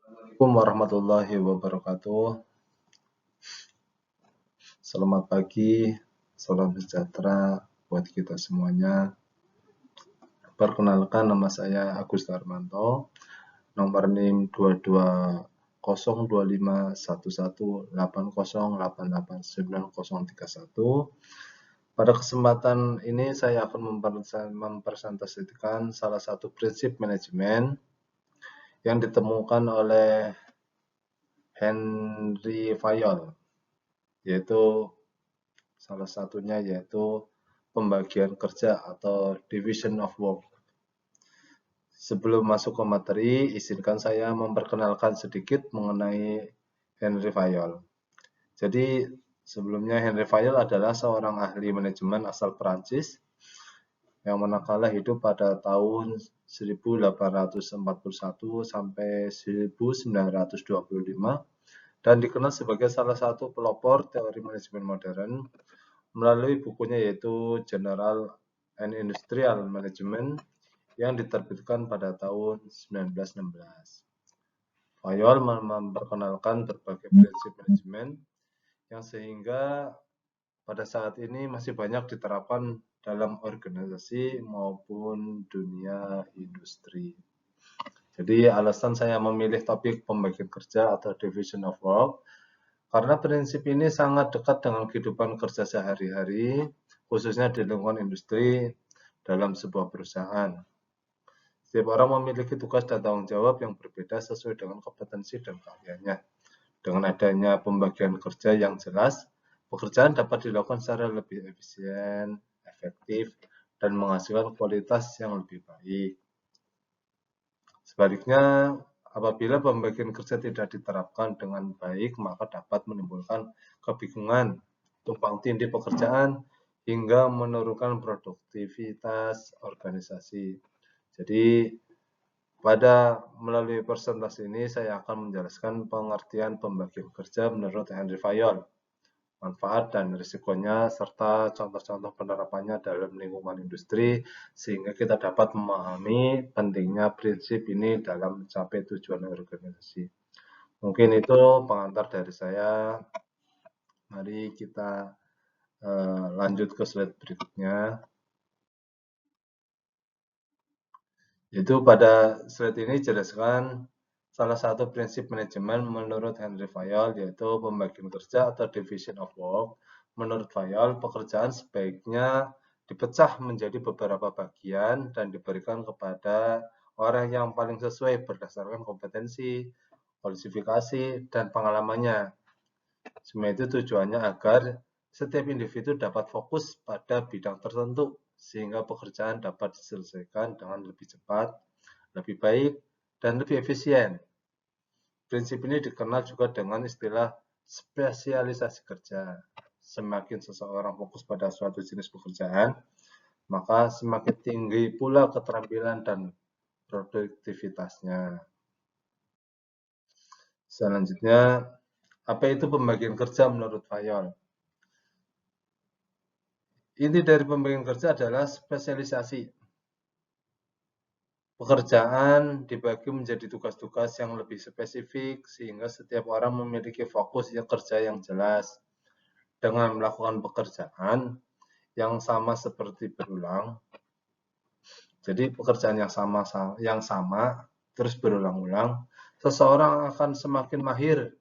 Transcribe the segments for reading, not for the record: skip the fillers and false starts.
Assalamualaikum warahmatullahi wabarakatuh. Selamat pagi, salam sejahtera buat kita semuanya. Perkenalkan, nama saya Agus Darmanto, nomor NIM 220111180889031. Pada kesempatan ini saya akan mempresentasikan salah satu prinsip manajemen yang ditemukan oleh Henry Fayol, yaitu salah satunya yaitu pembagian kerja atau division of work. Sebelum masuk ke materi, izinkan saya memperkenalkan sedikit mengenai Henry Fayol. Jadi sebelumnya Henry Fayol adalah seorang ahli manajemen asal Perancis yang manakala hidup pada tahun 1841 sampai 1925 dan dikenal sebagai salah satu pelopor teori manajemen modern melalui bukunya yaitu General and Industrial Management yang diterbitkan pada tahun 1916. Fayol memperkenalkan berbagai prinsip manajemen yang sehingga pada saat ini masih banyak diterapkan dalam organisasi maupun dunia industri. Jadi alasan saya memilih topik pembagian kerja atau division of work karena prinsip ini sangat dekat dengan kehidupan kerja sehari-hari, khususnya di lingkungan industri dalam sebuah perusahaan. Setiap orang memiliki tugas dan tanggung jawab yang berbeda sesuai dengan kompetensi dan keahliannya. Dengan adanya pembagian kerja yang jelas, pekerjaan dapat dilakukan secara lebih efisien, efektif, dan menghasilkan kualitas yang lebih baik. Sebaliknya, apabila pembagian kerja tidak diterapkan dengan baik, maka dapat menimbulkan kebingungan, tumpang tindih pekerjaan, hingga menurunkan produktivitas organisasi. Jadi, melalui presentasi ini saya akan menjelaskan pengertian pembagian kerja menurut Henry Fayol, manfaat dan risikonya, serta contoh-contoh penerapannya dalam lingkungan industri, sehingga kita dapat memahami pentingnya prinsip ini dalam mencapai tujuan organisasi. Mungkin itu pengantar dari saya. Mari kita lanjut ke slide berikutnya. Yaitu pada slide ini jelaskan salah satu prinsip manajemen menurut Henry Fayol, yaitu pembagian kerja atau division of work. Menurut Fayol, pekerjaan sebaiknya dipecah menjadi beberapa bagian dan diberikan kepada orang yang paling sesuai berdasarkan kompetensi, kualifikasi, dan pengalamannya. Semua itu tujuannya agar setiap individu dapat fokus pada bidang tertentu, sehingga pekerjaan dapat diselesaikan dengan lebih cepat, lebih baik, dan lebih efisien. Prinsip ini dikenal juga dengan istilah spesialisasi kerja. Semakin seseorang fokus pada suatu jenis pekerjaan, maka semakin tinggi pula keterampilan dan produktivitasnya. Selanjutnya, apa itu pembagian kerja menurut Fayol? Inti dari pembagian kerja adalah spesialisasi. Pekerjaan dibagi menjadi tugas-tugas yang lebih spesifik sehingga setiap orang memiliki fokus kerja yang jelas. Dengan melakukan pekerjaan yang sama seperti berulang, jadi pekerjaan yang sama terus berulang-ulang, seseorang akan semakin mahir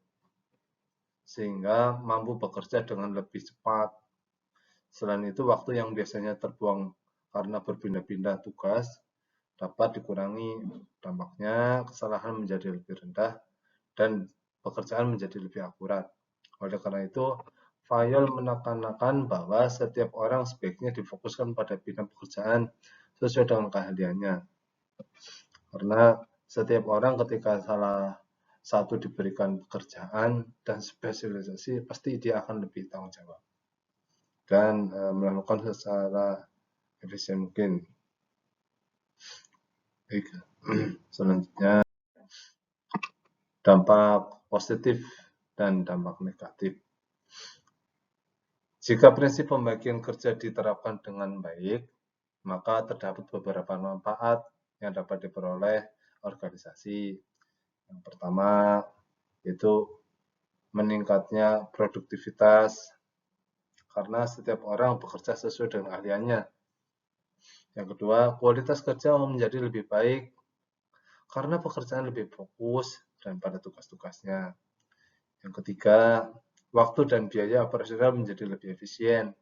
sehingga mampu bekerja dengan lebih cepat. Selain itu, waktu yang biasanya terbuang karena berpindah-pindah tugas dapat dikurangi. Dampaknya, kesalahan menjadi lebih rendah dan pekerjaan menjadi lebih akurat. Oleh karena itu, Fayol menekankan bahwa setiap orang sebaiknya difokuskan pada bidang pekerjaan sesuai dengan keahliannya. Karena setiap orang ketika salah satu diberikan pekerjaan dan spesialisasi, pasti dia akan lebih tanggung jawab dan melakukan secara efisien mungkin. Baik. Selanjutnya, dampak positif dan dampak negatif. Jika prinsip pembagian kerja diterapkan dengan baik, maka terdapat beberapa manfaat yang dapat diperoleh organisasi. Yang pertama itu meningkatnya produktivitas karena setiap orang bekerja sesuai dengan keahliannya. Yang kedua, kualitas kerja menjadi lebih baik karena pekerjaan lebih fokus dan pada tugas-tugasnya. Yang ketiga, waktu dan biaya operasional menjadi lebih efisien.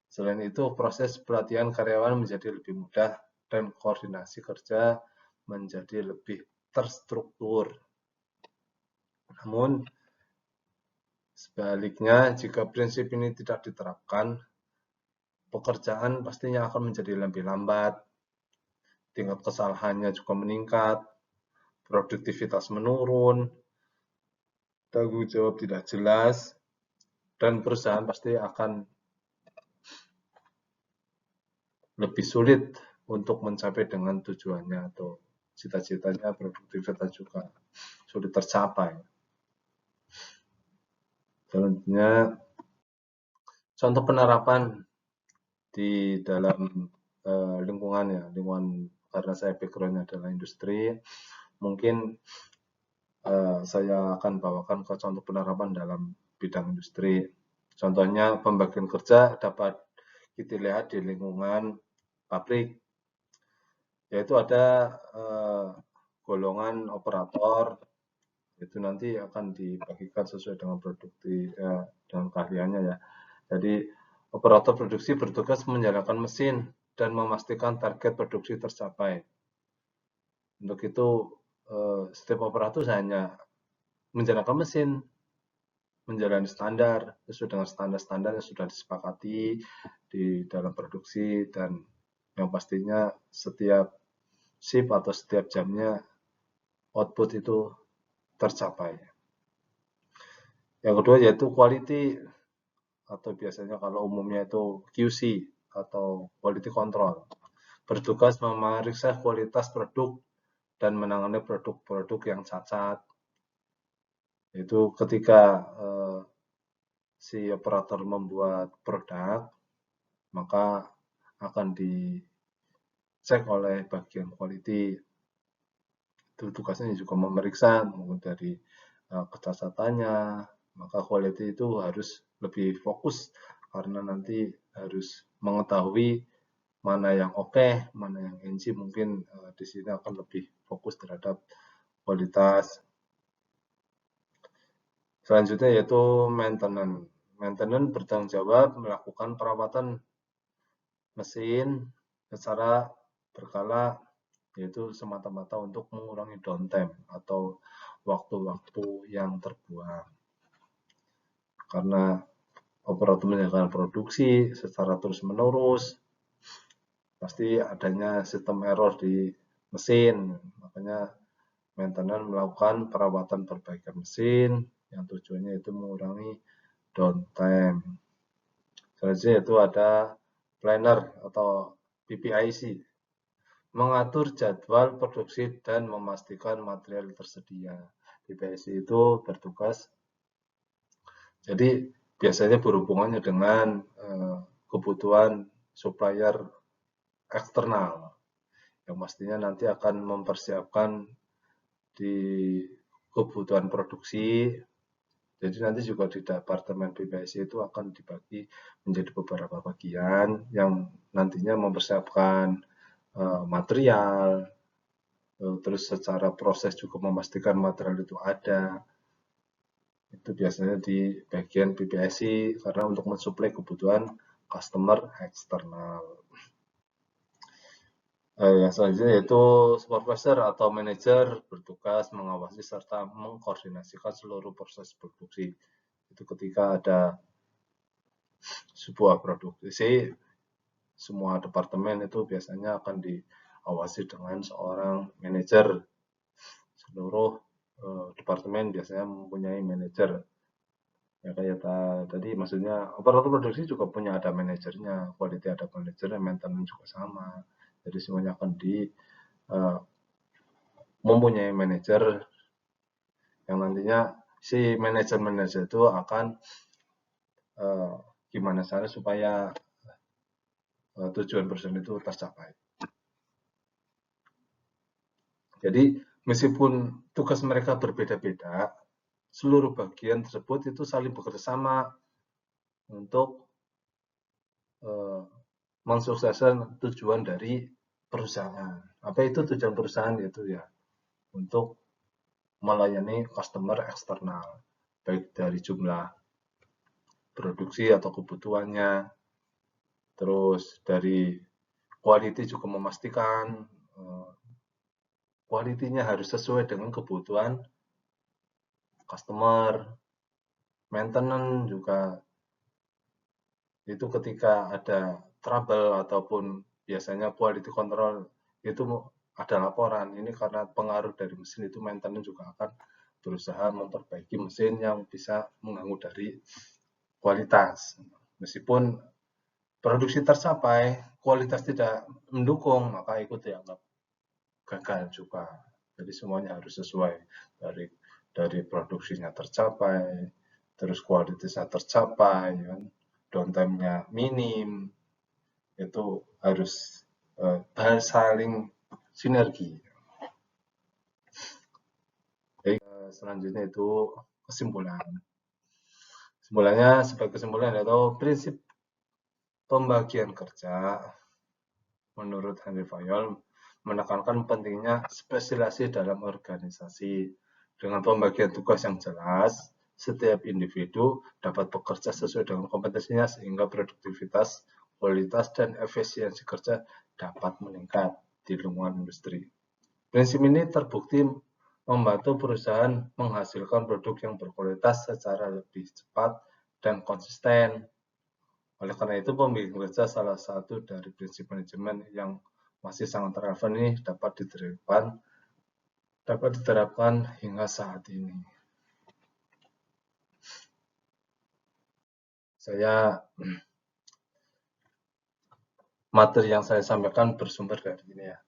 Selain itu, proses pelatihan karyawan menjadi lebih mudah dan koordinasi kerja menjadi lebih terstruktur. Namun, sebaliknya, jika prinsip ini tidak diterapkan, pekerjaan pastinya akan menjadi lebih lambat, tingkat kesalahannya juga meningkat, produktivitas menurun, tanggung jawab tidak jelas, dan perusahaan pasti akan lebih sulit untuk mencapai dengan tujuannya atau cita-citanya, produktivitas juga sulit tercapai. Selanjutnya, contoh penerapan di dalam lingkungan karena saya background-nya adalah industri, mungkin saya akan bawakan ke contoh penerapan dalam bidang industri. Contohnya pembagian kerja dapat kita lihat di lingkungan pabrik, yaitu ada golongan operator, itu nanti akan dibagikan sesuai dengan dengan keahliannya ya. Jadi operator produksi bertugas menjalankan mesin dan memastikan target produksi tercapai. Untuk itu setiap operator hanya menjalankan mesin, menjalani standar sesuai dengan standar-standar yang sudah disepakati di dalam produksi, dan yang pastinya setiap shift atau setiap jamnya output itu tercapai. Yang kedua yaitu quality, atau biasanya kalau umumnya itu QC atau quality control. Bertugas memeriksa kualitas produk dan menangani produk-produk yang cacat. Itu ketika si operator membuat produk, maka akan dicek oleh bagian quality. Itu tugasnya juga memeriksa mulai dari kecacatannya, maka quality itu harus lebih fokus karena nanti harus mengetahui mana yang oke, mana yang NG, mungkin di sini akan lebih fokus terhadap kualitas. Selanjutnya yaitu maintenance. Maintenance bertanggung jawab melakukan perawatan mesin secara berkala, yaitu semata-mata untuk mengurangi downtime atau waktu-waktu yang terbuang. Karena operator menjalankan produksi secara terus-menerus, pasti adanya sistem error di mesin. Makanya maintenance melakukan perawatan perbaikan mesin yang tujuannya itu mengurangi downtime. Selanjutnya itu ada planner atau PPIC, mengatur jadwal produksi dan memastikan material tersedia. PPIC itu bertugas, jadi biasanya berhubungannya dengan kebutuhan supplier eksternal, yang pastinya nanti akan mempersiapkan di kebutuhan produksi. Jadi nanti juga di departemen PPIC itu akan dibagi menjadi beberapa bagian yang nantinya mempersiapkan material, terus secara proses juga memastikan material itu ada. Itu biasanya di bagian PPIC karena untuk mensuplai kebutuhan customer eksternal. Yang selanjutnya yaitu supervisor atau manajer bertugas mengawasi serta mengkoordinasikan seluruh proses produksi. Itu ketika ada sebuah produksi, semua departemen itu biasanya akan diawasi dengan seorang manajer. Seluruh departemen biasanya mempunyai manajer. Ya kayak tadi, maksudnya operator produksi juga punya ada manajernya, quality ada manajernya, maintenance juga sama. Jadi semuanya akan mempunyai manajer yang nantinya si manajer itu akan gimana cara supaya tujuan perusahaan itu tercapai. Jadi Meskipun tugas mereka berbeda-beda, seluruh bagian tersebut itu saling bekerja sama untuk mensukseskan tujuan dari perusahaan. Apa itu tujuan perusahaan? Itu ya untuk melayani customer eksternal, baik dari jumlah produksi atau kebutuhannya, terus dari quality juga memastikan quality-nya harus sesuai dengan kebutuhan customer, maintenance juga itu ketika ada trouble ataupun biasanya quality control itu ada laporan. Ini karena pengaruh dari mesin itu maintenance juga akan berusaha memperbaiki mesin yang bisa mengganggu dari kualitas. Meskipun produksi tercapai, kualitas tidak mendukung, maka ikut dianggap gagal juga. Jadi semuanya harus sesuai dari produksinya tercapai, terus kualitasnya tercapai, kan? Downtime-nya minim, itu harus saling sinergi. Jadi selanjutnya itu kesimpulan. Kesimpulannya sebagai kesimpulan yaitu prinsip pembagian kerja menurut Henry Fayol menekankan pentingnya spesialisasi dalam organisasi. Dengan pembagian tugas yang jelas, setiap individu dapat bekerja sesuai dengan kompetensinya sehingga produktivitas, kualitas, dan efisiensi kerja dapat meningkat di lingkungan industri. Prinsip ini terbukti membantu perusahaan menghasilkan produk yang berkualitas secara lebih cepat dan konsisten. Oleh karena itu, pembagian kerja salah satu dari prinsip manajemen yang masih sangat relevan ini dapat diterapkan hingga saat ini. Materi yang saya sampaikan bersumber dari ini ya.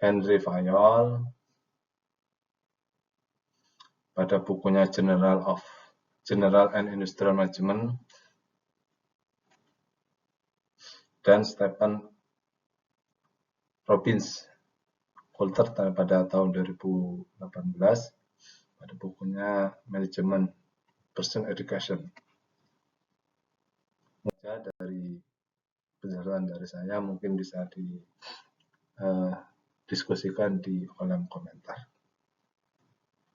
Henry Fayol pada bukunya General and Industrial Management dan Stephen Robbins Coulter pada tahun 2018 pada bukunya Management Person Education. Dari penjelasan dari saya mungkin bisa didiskusikan di kolom komentar.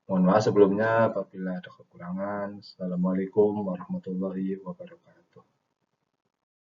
Mohon maaf sebelumnya apabila ada kekurangan. Assalamualaikum warahmatullahi wabarakatuh.